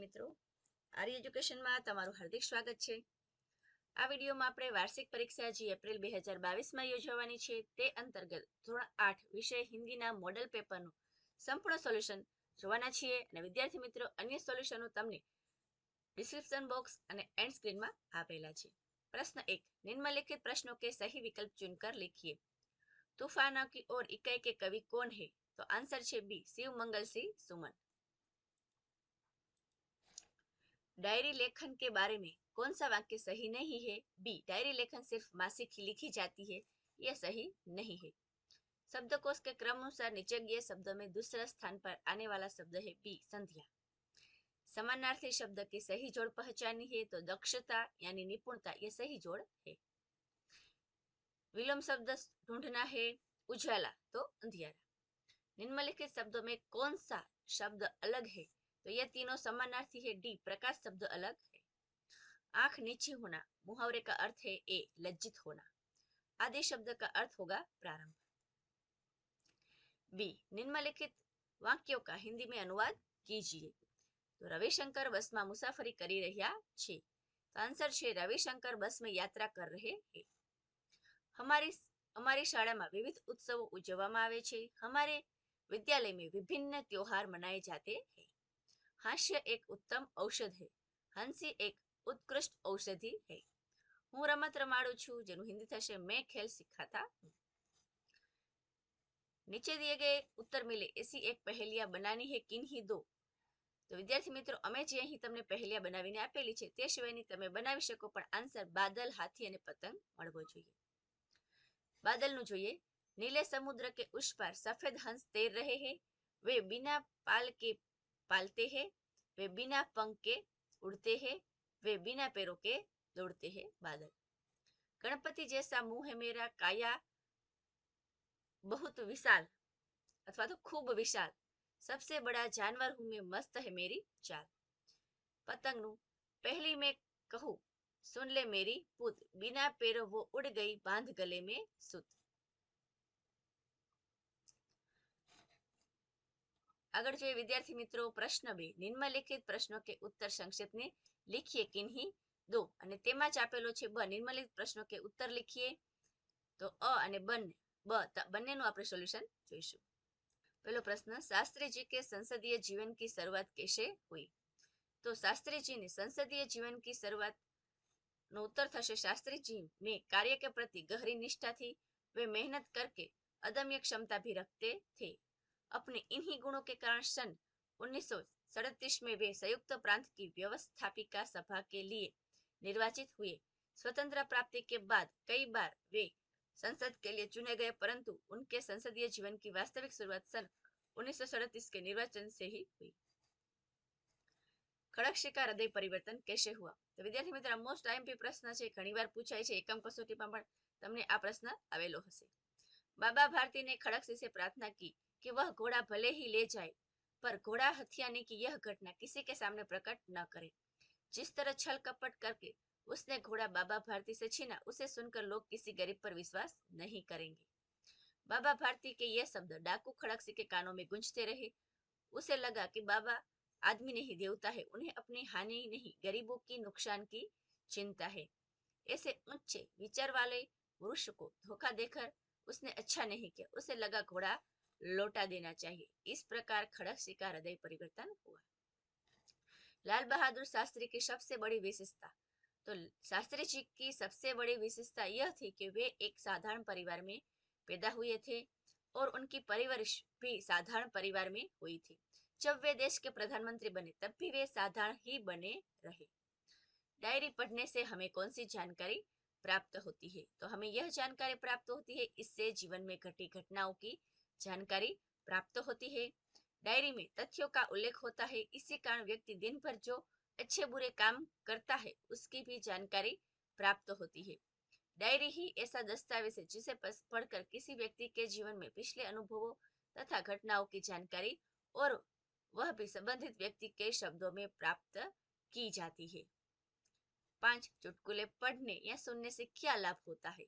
મિત્રો, આર્ય એજ્યુકેશનમાં તમારું હાર્દિક સ્વાગત છે। આ વિડીયોમાં આપણે વાર્ષિક પરીક્ષા જે એપ્રિલ 2022માં યોજવાની છે તે અંતર્ગત ધોરણ 8 વિષય હિન્દીના મોડલ પેપરનું સંપૂર્ણ સોલ્યુશન જોવાના છીએ અને વિદ્યાર્થી મિત્રો અન્ય સોલ્યુશનો તમને ડિસ્ક્રિપ્શન બોક્સ અને એન્ડ સ્ક્રીનમાં આપેલા છે। प्रश्न 1, निम्नलिखित प्रश्नों के सही विकल्प चुनकर लिखिए। तूफानों की ओर इकाई के कवि कौन है? तो आंसर है बी, शिव मंगल सिंह सुमन। डायरी लेखन के बारे में कौन सा वाक्य सही नहीं है? बी, डायरी लेखन सिर्फ मासिक ही लिखी जाती है, यह सही नहीं है। शब्दकोश के क्रम अनुसार नीचे दिए शब्दों में दूसरा स्थान पर आने वाला शब्द है बी, संध्या। समानार्थी शब्द की सही जोड़ पहचानी है तो दक्षता यानी निपुणता यह सही जोड़ है। विलोम शब्द ढूंढना है, उजाला तो अंधियारा। निम्नलिखित शब्दों में कौन सा शब्द अलग है? तो यह तीनों समानार्थी है, डी, प्रकाश शब्द अलग है। आंख नीचे होना मुहावरे का अर्थ है ए, लज्जित होना। आदि शब्द का अर्थ होगा प्रारंभ। बी, निम्नलिखित वाक्यों का हिंदी में अनुवाद कीजिए। तो रविशंकर बस में मुसाफरी करी રહ્યા છે। तो आंसर છે रविशंकर बस में यात्रा कर रहे हैं। हमारी शाला में विविध उत्सव उजवવામાં આવે છે। हमारे विद्यालय में विभिन्न त्योहार मनाए जाते हैं। हास्य एक उत्तम औषध है, हंसी एक उत्कृष्ट औषधि है। હું રમત રમાડું છું જેનું હિન્દી થશે मैं खेल सिखाता हूँ। नीचे दिए गए उत्तर मिले ऐसी एक पहेलियां बनानी है, किन्हीं दो। तो विद्यार्थी मित्रों અમે જે અહીં તમને પહેલિયા બનાવીને આપેલી છે તે સિવાયની તમે બનાવી શકો, પણ આન્સર બાદલ, હાથી અને પતંગ મળવો જોઈએ। બાદલનું જોઈએ। नीले समुद्र के उस पार सफेद हंस तैर रहे हैं, वे बिना पाल के पालते हैं, वे बिना पंख के उड़ते हैं, वे बिना पैरों के दौड़ते हैं। बादल। गणपति जैसा मुंह है मेरा, काया बहुत विशाल अथवा तो खूब विशाल, सबसे बड़ा जानवर हूं मैं, मस्त है मेरी चाल। पतंग नु पहली मैं कहूं सुन ले मेरी पूत, बिना पैरों वो उड़ गई बांध गले में सूत। આગળ જોઈએ વિદ્યાર્થી મિત્રો પ્રશ્ન 2, નિમ્નલિખિત પ્રશ્નો કે ઉત્તર સંક્ષિપ્ત में लिखिए किन्हीं दो, અને તેમાં જ આપેલો છે બ, નિમ્નલિખિત પ્રશ્નો કે ઉત્તર लिखिए। તો અ અને બંનેનું આપણે સોલ્યુશન જોઈશું। पहलो प्रश्न, शास्त्री जी के संसदीय जीवन की शुरुआत कैसे हुई? तो शास्त्री जी ने संसदीय जीवन की शुरुआत नो उत्तर थशे शास्त्री जी में कार्य के प्रति गहरी निष्ठा थी, वे मेहनत करके अदम्य क्षमता भी रखते थे। अपने इन्हीं गुणों के कारण सन 1937 में वे संयुक्त प्रांत की व्यवस्थापिका सभा के लिए निर्वाचित हुए। स्वतंत्र प्राप्ति के बाद कई बार वे संसद के लिए चुने गए, परंतु उनके संसदीय जीवन की वास्तविक शुरुआत सन 1937 के निर्वाचन से ही हुई। खड़क का हृदय परिवर्तन कैसे हुआ? तो विद्यार्थी मित्र मोस्ट आईएमपी प्रश्न है, घणी बार पूछाय छे, एकम कसोटीमां पण तमने आ प्रश्न आवेलो हशे। बाबा भारती ने खड़क से प्रार्थना की कि वह घोड़ा भले ही ले जाए पर घोड़ा हथियाने की यह घटना किसी के सामने प्रकट न करे। जिस तरह छल कपट करके उसने घोड़ा बाबा भारती से छीना, उसे सुनकर लोग किसी गरीब पर विश्वास नहीं करेंगे। बाबा भारती के ये शब्द डाकू खड़क के कानों में गूंजते रहे। उसे लगा कि बाबा आदमी नहीं देवता है, उन्हें अपनी हानि नहीं गरीबों की नुकसान की चिंता है। ऐसे ऊंचे विचार वाले पुरुष को धोखा देकर उसने अच्छा नहीं किया, उसे लगा घोड़ा लौटा देना चाहिए। इस प्रकार खड़क का हृदय परिवर्तन हुआ। लाल बहादुर शास्त्री की सबसे बड़ी विशेषता, तो शास्त्री जी की सबसे बड़ी विशेषता यह थी कि वे एक साधारण परिवार में पैदा हुए थे और उनकी परवरिश भी साधारण परिवार में हुई थी। जब वे देश के प्रधानमंत्री बने तब भी वे साधारण ही बने रहे। डायरी पढ़ने से हमें कौन सी जानकारी प्राप्त होती है? तो हमें यह जानकारी प्राप्त होती है, इससे जीवन में घटी घटनाओं की जानकारी प्राप्त होती है। डायरी में तथ्यों का उल्लेख होता है, इसी कारण व्यक्ति दिन भर जो अच्छे बुरे काम करता है उसकी भी जानकारी प्राप्त होती है। डायरी ही ऐसा दस्तावेज है जिसे पढ़कर किसी व्यक्ति के जीवन में पिछले अनुभवों तथा घटनाओं की जानकारी और वह भी संबंधित व्यक्ति के शब्दों में प्राप्त की जाती है। 5, चुटकुले पढ़ने या सुनने से क्या लाभ होता है?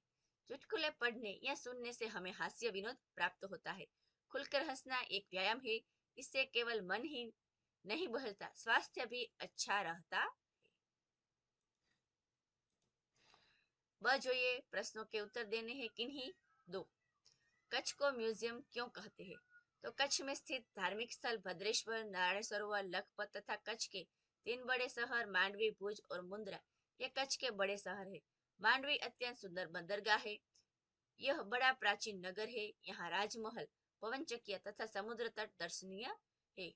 चुटकुले पढ़ने या सुनने से हमें हास्य विनोद प्राप्त होता है। खुलकर हंसना एक व्यायाम है, इससे केवल मन ही नहीं बहलता, स्वास्थ्य भी अच्छा रहता। ब જોઈએ प्रश्नों के उत्तर देने हैं किन्हीं दो। कच्छ को म्यूजियम क्यों कहते हैं? तो कच्छ में स्थित धार्मिक स्थल भद्रेश्वर, नारायण सरोवर, लखपत तथा कच्छ के तीन बड़े शहर मांडवी, भुज और मुंद्रा ये कच्छ के बड़े शहर है। मांडवी अत्यंत सुंदर बंदरगाह है। यह बड़ा प्राचीन नगर है। यहाँ राजमहल, पवन चक्किया तथा समुद्र तट दर्शनीय है।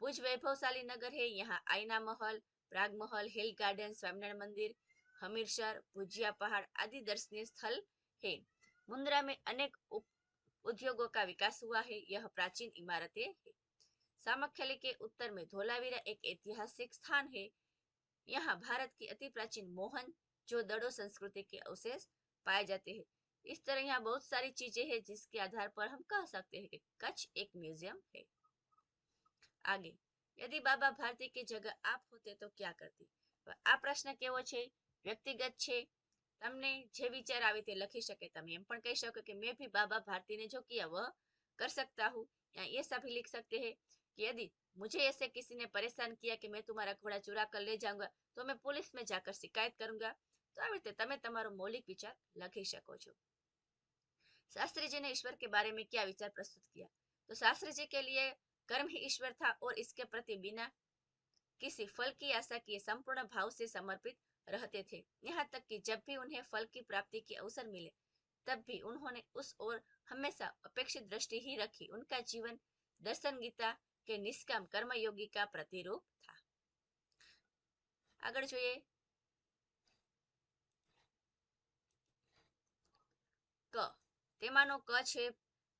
भुज वैभवशाली नगर है। यहाँ आईना महल, प्राग महल, हिल गार्डन, स्वामीनारायण मंदिर, हमीरसर, भुजिया पहाड़ आदि दर्शनीय स्थल है। मुंद्रा में अनेक उद्योगों का विकास हुआ है। यह प्राचीन इमारतें है। सामख्याली के उत्तर में धोलावीरा एक ऐतिहासिक स्थान है। यहाँ भारत की अति प्राचीन मोहन जो दड़ो संस्कृति के अवशेष पाए जाते हैं। इस तरह यहाँ बहुत सारी चीजें हैं जिसके आधार पर हम कह सकते हैं कि कच्छ एक म्यूजियम है। आगे, यदि बाबा भारती की जगह आप होते तो क्या करती? આ પ્રશ્ન કેવો છે? વ્યક્તિગત છે। તમને જે વિચાર આવે તે લખી શકે। તમે એમ પણ કહી શકો कि मैं भी बाबा भारती ने जो किया वह कर सकता हूँ। या ऐसा भी लिख सकते हैं कि यदि मुझे ऐसे किसी ने परेशान किया कि मैं तुम्हारा घोड़ा चुरा कर ले जाऊंगा तो मैं पुलिस में जाकर शिकायत करूंगा। तो આવી રીતે તમે તમારો મૌલિક વિચાર લખી શકો છો। शास्त्री जी ने ईश्वर के बारे में क्या विचार प्रस्तुत किया? तो शास्त्री जी के लिए कर्म ही ईश्वर था और इसके प्रति बिना किसी फल की आशा किए संपूर्ण भाव से समर्पित रहते थे। यहाँ तक कि जब भी उन्हें फल की प्राप्ति के अवसर मिले तब भी उन्होंने उस ओर हमेशा अपेक्षित दृष्टि ही रखी। उनका जीवन दर्शन गीता के निष्काम कर्मयोगी का प्रतिरूप था। આગળ જોઈએ क। તેમાંનો ક છે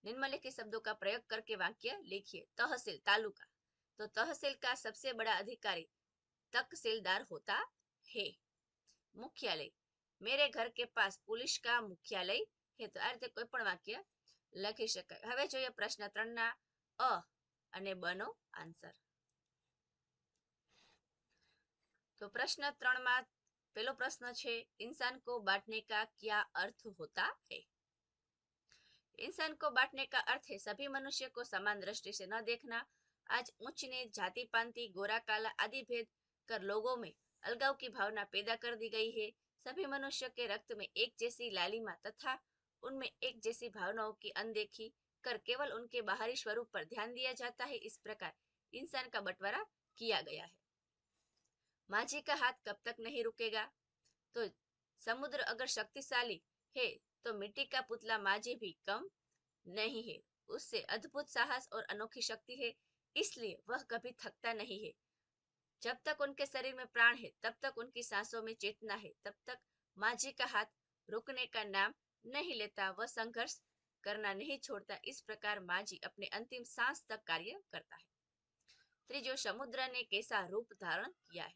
निम्नलिखित शब्दों का प्रयोग करके वाक्य लिखिए। तहसील तालुका, तो तहसील का सबसे बड़ा अधिकारी तहसीलदार होता है। मुख्यालय, मेरे घर के पास पुलिस का मुख्यालय है। तो आ रीते कोई पण वाक्य लखी शकाय। हवे જોઈએ प्रश्न 3 ना अ અને ब નો आंसर। तो प्रश्न 3 में पहलो प्रश्न है इंसान को बांटने का क्या अर्थ होता है? इंसान को बांटने का अर्थ है सभी मनुष्य को समान दृष्टि से न देखना। आज ऊंच नीच, जाति पांति, गोरा काला आदि भेद कर लोगों में अलगाव की भावना पैदा कर दी गई है। सभी मनुष्य के रक्त में एक जैसी लालिमा तथा उनमें एक जैसी भावनाओं की अनदेखी कर केवल उनके बाहरी स्वरूप पर ध्यान दिया जाता है। इस प्रकार इंसान का बंटवारा किया गया है। माझी का हाथ कब तक नहीं रुकेगा? तो समुद्र अगर शक्तिशाली है तो मिट्टी का पुतला माझी भी कम नहीं है। उससे अद्भुत साहस और अनोखी शक्ति है, इसलिए वह कभी थकता नहीं है। जब तक उनके शरीर में प्राण है तब तक उनकी सांसों में चेतना है, तब तक माझी का हाथ रुकने का नाम नहीं लेता। वह संघर्ष करना नहीं छोड़ता। इस प्रकार माझी अपने अंतिम सांस तक कार्य करता है। त्रीजो, समुद्र ने कैसा रूप धारण किया है?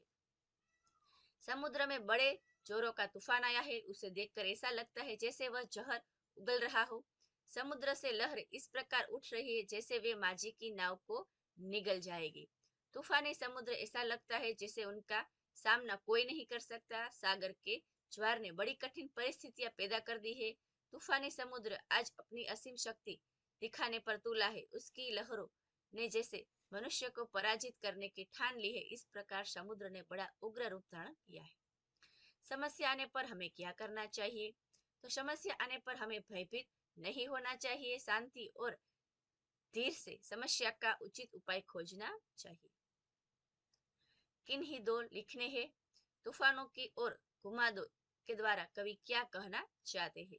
समुद्र में बड़े जोरों का तूफान आया है। उसे देखकर ऐसा लगता है जैसे वह जहर उगल रहा हो। समुद्र से लहरें इस प्रकार उठ रही है जैसे वे माझी की नाव को निगल जाएगी। तूफानी समुद्र ऐसा लगता है जैसे उनका सामना कोई नहीं कर सकता। सागर के ज्वार ने बड़ी कठिन परिस्थितियां पैदा कर दी है। तूफानी समुद्र आज अपनी असीम शक्ति दिखाने पर तुला है। उसकी लहरों ने जैसे मनुष्य को पराजित करने की ठान ली है। इस प्रकार समुद्र ने बड़ा उग्र रूप धारण किया है। समस्या आने पर हमें क्या करना चाहिए? तो समस्या आने पर हमें भयभीत नहीं होना चाहिए। शांति और धीर से समस्या का उचित उपाय खोजना चाहिए। किन्हीं दो लिखने हैं। तूफानों की ओर घुमा दो के द्वारा कवि क्या कहना चाहते हैं?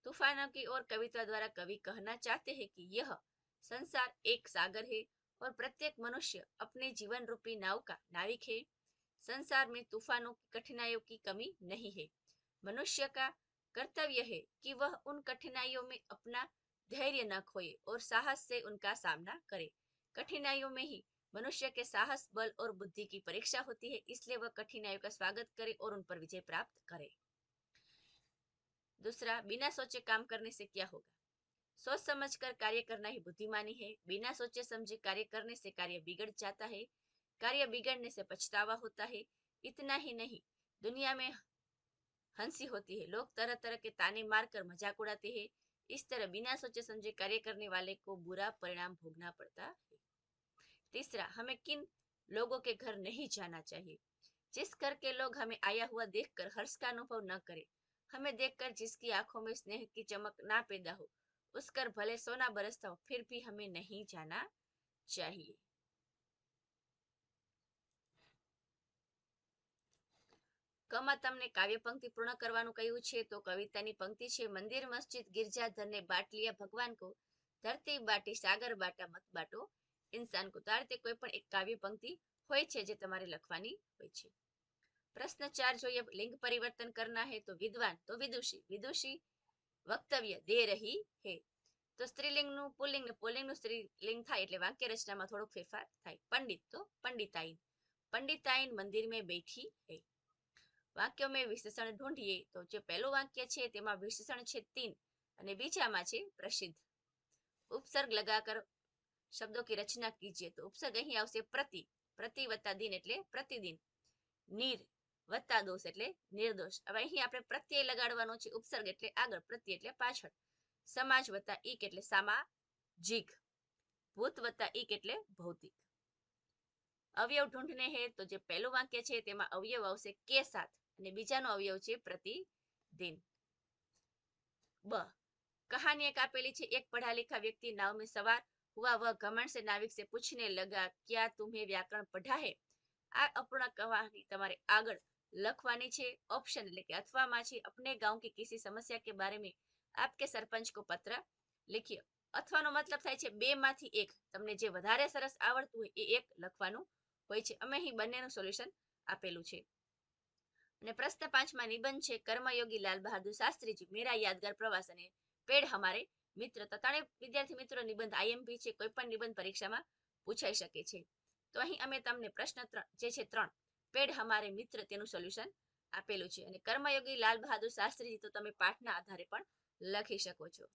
तूफानों की ओर कविता द्वारा कवि कहना चाहते हैं कि यह संसार एक सागर है और प्रत्येक मनुष्य अपने जीवन रूपी नाव का नाविक है। संसार में तूफानों की कठिनाइयों की कमी नहीं है। मनुष्य का कर्तव्य है कि वह उन कठिनाइयों में अपना धैर्य न खोए और साहस से उनका सामना करे। कठिनाइयों में ही मनुष्य के साहस, बल और बुद्धि की परीक्षा होती है, इसलिए वह कठिनाइयों का स्वागत करे और उन पर विजय प्राप्त करे। दूसरा, बिना सोचे काम करने से क्या होगा? सोच समझकर कार्य करना ही बुद्धिमानी है। बिना सोचे समझे कार्य करने से कार्य बिगड़ जाता है। कार्य बिगड़ने से पछतावा होता है। इतना ही नहीं, दुनिया में हंसी होती है। लोग तरह तरह के ताने मारकर मजाक उड़ाते हैं। इस तरह बिना सोचे समझे कार्य करने वाले को बुरा परिणाम भोगना पड़ता है। तीसरा, हमें किन लोगों के घर नहीं जाना चाहिए। जिस घर के लोग हमें आया हुआ देखकर हर्ष का अनुभव न करें, हमें देखकर जिसकी आंखों में स्नेह की चमक ना पैदा हो, उस घर भले सोना बरसता हो फिर भी हमें नहीं जाना चाहिए। કમાં તમને કાવ્ય પંક્તિ પૂર્ણ કરવાનું કહ્યું છે તો કવિતાની પંક્તિ છે, મંદિર મસ્જિદ गिरजाधर बाटलिया भगवान को, धरती बाटी सागर बाटा मत बाटो इंसान को। તો આ રીતે કોઈ પણ એક કાવ્ય પંક્તિ હોય છે જે તમારે લખવાની હોય છે। प्रश्न 4 જોઈએ, लिंग परिवर्तन करना है तो विद्वान तो विदुषी, विदुषी वक्तव्य दे रही है। તો સ્ત્રીલિંગનું પુલ્લિંગ ને પુલ્લિંગનું સ્ત્રીલિંગ થાય એટલે વાક્ય રચનામાં થોડોક ફેરફાર થાય। पंडित तो पंडिताइन, पंडिताइन मंदिर में बैठी है। वाक्यों में विशेषण ढूंढिए तो जो पहलू वाक्य है तेमा विशेषण है तीन અને બીજામાં છે પ્રસિદ્ધ। ઉપસર્ગ लगाकर शब्दों की रचना कीजिए तो उपसर्ग અહીં આવશે પ્રતિ, પ્રતિ વત્તા દિન એટલે પ્રતિદિન, નીર વત્તા દોષ એટલે નિર્દોષ। હવે અહીં આપણે પ્રત્યય લગાડવાનો છે, ઉપસર્ગ એટલે આગળ, પ્રત્યય એટલે પાછળ, સમાજ વત્તા ઈક એટલે સામાજિક, ભૂત વત્તા ઈક એટલે ભૌતિક। અવયવ ઢૂંઢને હે તો જે પહેલું વાક્ય છે તેમાં અવયવ આવશે કે સાથ અને બીજાનો અવયવ છે प्रतिदिन। ब, कहानी एक आपेली छे, एक पढ़ा लिखा व्यक्ति नाव में सवार हुआ, वह घमंड से नाविक से पूछने लगा, क्या तुम्हें व्याकरण पढ़ा है। आ अपूर्ण कहानी तमारे आगळ लखवानी छे। ऑप्शन એટલે કે અથવામાં છે, अपने गांव की किसी समस्या के बारे में आपके सरपंच को पत्र लिखिए। અથવાનો મતલબ થાય છે બે માંથી એક, તમને જે વધારે સરસ આવડતું હોય એ એક લખવાનું હોય છે। અમે અહીં બંનેનું સોલ્યુશન આપેલું છે। અને પ્રશ્ન 5 માં નિબંધ છે, કર્મયોગી લાલ બહાદુર શાસ્ત્રીજી मेरा यादगार प्रवास અને पेड़ हमारे मित्र। તો ત્રણે વિદ્યાર્થી મિત્રો નિબંધ આઈએમપી છે, કોઈ પણ નિબંધ પરીક્ષામાં પૂછાઈ શકે છે। તો અહીં અમે તમને પ્રશ્ન જે છે 3 पेड़ हमारे मित्र તેનું સોલ્યુશન આપેલું છે। અને કર્મયોગી લાલ બહાદુર શાસ્ત્રીજી તો તમે પાઠના આધારે પણ લખી શકો છો।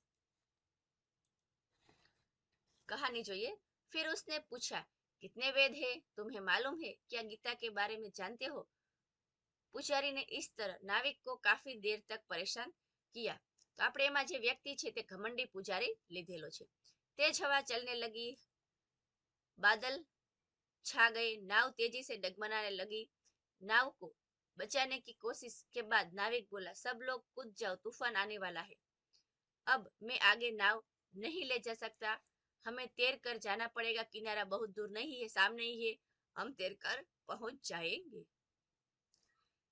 कहानी જોઈએ, फिर उसने पूछा, कितने वेद है, तुम्हें मालूम है, क्या गीता के बारे में जानते हो। पुजारी ने इस तरह नाविक को काफी देर तक परेशान किया। तो આપણે એમાં જે વ્યક્તિ છે તે ઘમંડી પૂજારી લીધેલો છે। तेज हवा चलने लगी, बादल छा गए, नाव तेजी से डगमगाने लगी। नाव को बचाने की कोशिश के बाद नाविक बोला, सब लोग कूद जाओ, तूफान आने वाला है। अब मैं आगे नाव नहीं ले जा सकता, हमें तैर कर जाना पड़ेगा, किनारा बहुत दूर नहीं है, सामने ही है, हम तैर कर पहुंच जाएंगे।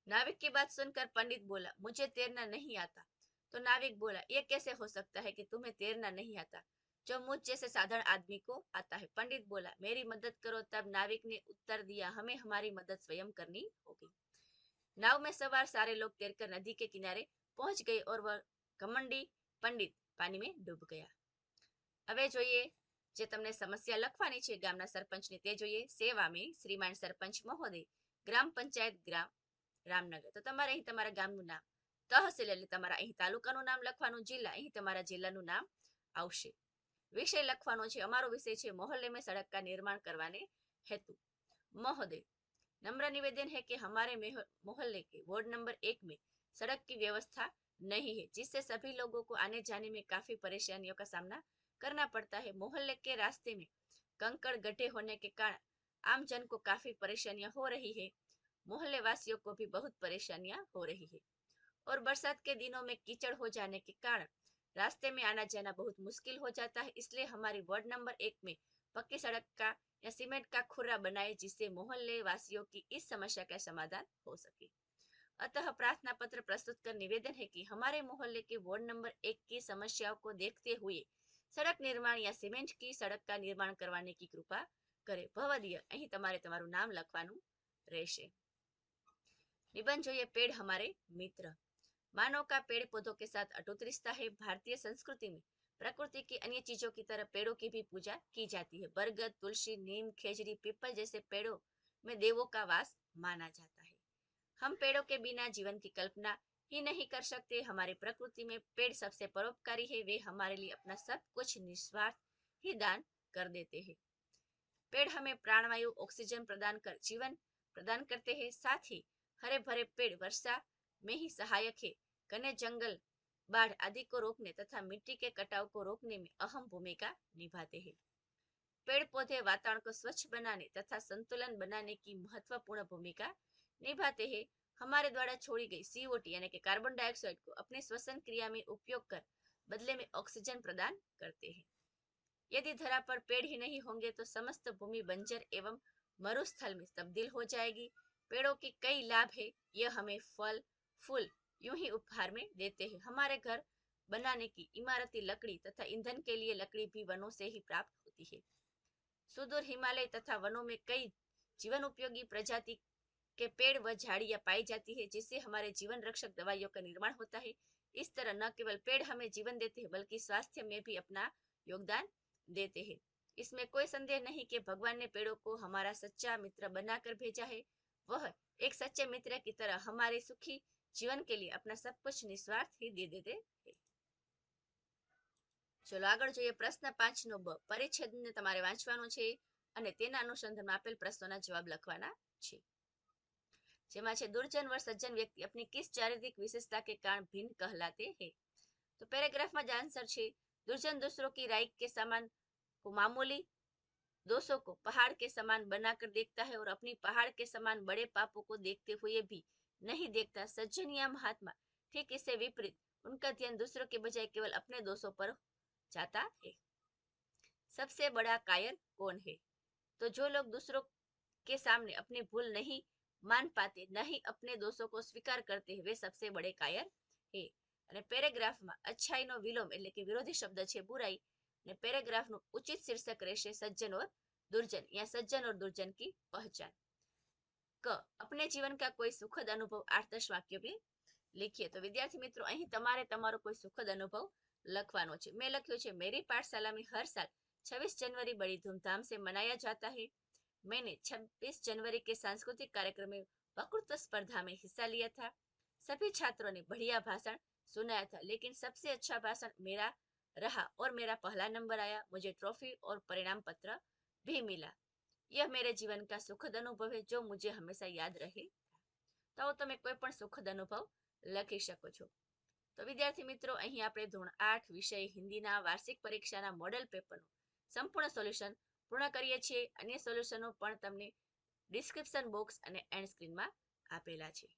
नाविक की बात सुनकर पंडित बोला, मुझे तैरना नहीं आता। तो नाविक बोला, ये कैसे हो सकता है कि तुम्हें तैरना नहीं आता, जो मुझ जैसे साधारण आदमी को आता है। पंडित बोला, मेरी मदद करो। तब नाविक ने उत्तर दिया, हमें हमारी मदद स्वयं करनी होगी। नाव में सवार सारे लोग तैरकर नदी के किनारे पहुंच गए और वह घमंडी पंडित पानी में डूब गया। હવે જોઈએ જે તમને સમસ્યા લખવાની છે ગામના સરપંચની તે જોઈએ। સેવા में श्रीमान सरपंच महोदय, ग्राम पंचायत ग्राम रामनगर। तो તમારે અહીં તમારા ગામનું નામ, તહસીલ એટલે તમારા અહીં તાલુકાનું નામ લખવાનું, જિલ્લા અહીં તમારા જિલ્લાનું નામ આવશે। વિષય લખવાનો છે, અમારો વિષય છે मोहल्ले में सड़क का निर्माण करवाने हेतु। महोदय, नम्र निवेदन है कि हमारे मोहल्ले के वार्ड नंबर 1 में सड़क की व्यवस्था नहीं है, जिससे सभी लोगों को आने जाने में काफी परेशानियों का सामना करना पड़ता है। मोहल्ले के रास्ते में कंकड़ गड्ढे होने के कारण आम जन को काफी परेशानियां हो रही है। मोहल्ले वासियों को भी बहुत परेशानियां हो रही है और बरसात के दिनों में कीचड़ हो जाने के कारण रास्ते में आना जाना बहुत मुश्किल हो जाता है। इसलिए हमारी वार्ड नंबर 1 में पक्की सड़क का या सीमेंट का खुर्रा बनाए, जिससे मोहल्ले वासियों की इस समस्या का समाधान हो सके। अतः प्रार्थना पत्र प्रस्तुत कर निवेदन है कि हमारे मोहल्ले के वार्ड नंबर 1 की समस्याओं को देखते हुए सड़क निर्माण या सीमेंट की सड़क का निर्माण करवाने की कृपा करे। भवदीय અહીં તમારે તમારું નામ લખવાનું રહેશે। निबंध જોઈએ, पेड़ हमारे मित्र। मानव का पेड़ पौधों के साथ अटूट रिश्ता है। भारतीय संस्कृति में प्रकृति की अन्य चीजों की तरह पेड़ों की भी पूजा की जाती है। बरगद, तुलसी, नीम, खेजड़ी, पीपल जैसे पेड़ों में देवों का वास माना जाता है। हम पेड़ों के बिना जीवन की कल्पना ही नहीं कर सकते। हमारी प्रकृति में पेड़ सबसे परोपकारी है, वे हमारे लिए अपना सब कुछ निस्वार्थ ही दान कर देते हैं। पेड़ हमें प्राणवायु ऑक्सीजन प्रदान कर जीवन प्रदान करते हैं। साथ ही हरे भरे पेड़ वर्षा में ही सहायक है। घने जंगल, बाढ़ आदि को रोकने तथा मिट्टी के कटाव को रोकने में अहम भूमिका निभाते हैं। पेड़ पौधे वातावरण को स्वच्छ बनाने तथा संतुलन बनाने की महत्वपूर्ण भूमिका निभाते हैं। हमारे द्वारा छोड़ी गई CO2 यानी कि कार्बन डाइऑक्साइड को अपने श्वसन क्रिया में उपयोग कर बदले में ऑक्सीजन प्रदान करते हैं। यदि धरा पर पेड़ ही नहीं होंगे तो समस्त भूमि बंजर एवं मरुस्थल में तब्दील हो जाएगी। पेड़ों के कई लाभ है, यह हमें फल फूल यूं ही उपहार में देते हैं। हमारे घर बनाने की इमारती लकड़ी तथा ईंधन के लिए लकड़ी भी वनों से ही प्राप्त होती है। सुदूर हिमालय तथा वनों में कई जीवन उपयोगी प्रजाति के पेड़ व झाड़ियां पाई जाती है, जिससे हमारे जीवन रक्षक दवाइयों का निर्माण होता है। इस तरह न केवल पेड़ हमें जीवन देते हैं बल्कि स्वास्थ्य में भी अपना योगदान देते हैं। इसमें कोई संदेह नहीं कि भगवान ने पेड़ों को हमारा सच्चा मित्र बनाकर भेजा है। वह एक सच्चे मित्र की तरह हमारे सुखी जीवन के लिए अपना सब कुछ निस्वार्थ ही दे देते हैं। चलो આગળ જોઈએ પ્રશ્ન 5 નો બ પરિચ્છેદને તમારે વાંચવાનો છે અને તેના અનુસંધાનમાં આપેલ પ્રશ્નોના જવાબ લખવાના છે। જેમાં છે दुर्जन व सज्जन व्यक्ति अपनी किस शारीरिक विशेषता के कारण भिन्न कहलाते हैं। तो पैराग्राफ में आंसर है दुर्जन दूसरों की राय के समान को मामूली दोषों को पहाड़ के समान बनाकर देखता है और अपनी पहाड़ के समान बड़े पापों को देखते हुए भी नहीं देखता। सज्जन या महात्मा ठीक इससे विपरीत, उनका ध्यान दूसरों के बजाय केवल अपने दोषों पर जाता है। सबसे बड़ा कायर कौन है? तो जो लोग दूसरों के सामने अपनी भूल नहीं मान पाते, नहीं अपने दोषों को स्वीकार करते हैं, वे सबसे बड़े कायर है। અને પેરેગ્રાફમાં अच्छाईનો વિલોમ એટલે કે વિરોધી શબ્દ છે बुराई અને પેરેગ્રાફનું ઉચિત શીર્ષક રહેશે सज्जन और दुर्जन या सज्जन और दुर्जन की पहचान। क अपने जीवन का कोई सुखद अनुभव 8-10 वाक्यों में लिखिए। तो विद्यार्थी मित्रों અહીં તમારે તમારો કોઈ સુખદ અનુભવ લખવાનો છે। મેં લખ્યો છે मेरी पाठशाला में हर साल 26 जनवरी बड़ी धूमधाम से मनाया जाता है। मैंने 26 जनवरी के सांस्कृतिक कार्यक्रम में वक्तृत्व स्पर्धा में हिस्सा लिया था। सभी छात्रों ने बढ़िया भाषण सुनाया था, लेकिन सबसे अच्छा भाषण मेरा रहा और मेरा पहला नंबर आया। मुझे ट्रॉफी और परिणाम पत्र भी मिला। यह मेरे जीवन का सुखद अनुभव है जो मुझे हमेशा याद रहे। तो તમે કોઈ પણ સુખદ અનુભવ લખી શકો છો। તો વિદ્યાર્થી મિત્રો અહીં આપણે ધોરણ 8 વિષય હિન્દીના વાર્ષિક પરીક્ષાના મોડેલ પેપરનું સંપૂર્ણ સોલ્યુશન પૂર્ણ કરીએ છીએ। અન્ય સોલ્યુશનો પણ તમને ડિસ્ક્રિપ્શન બોક્સ અને એન્ડ સ્ક્રીનમાં આપેલા છે।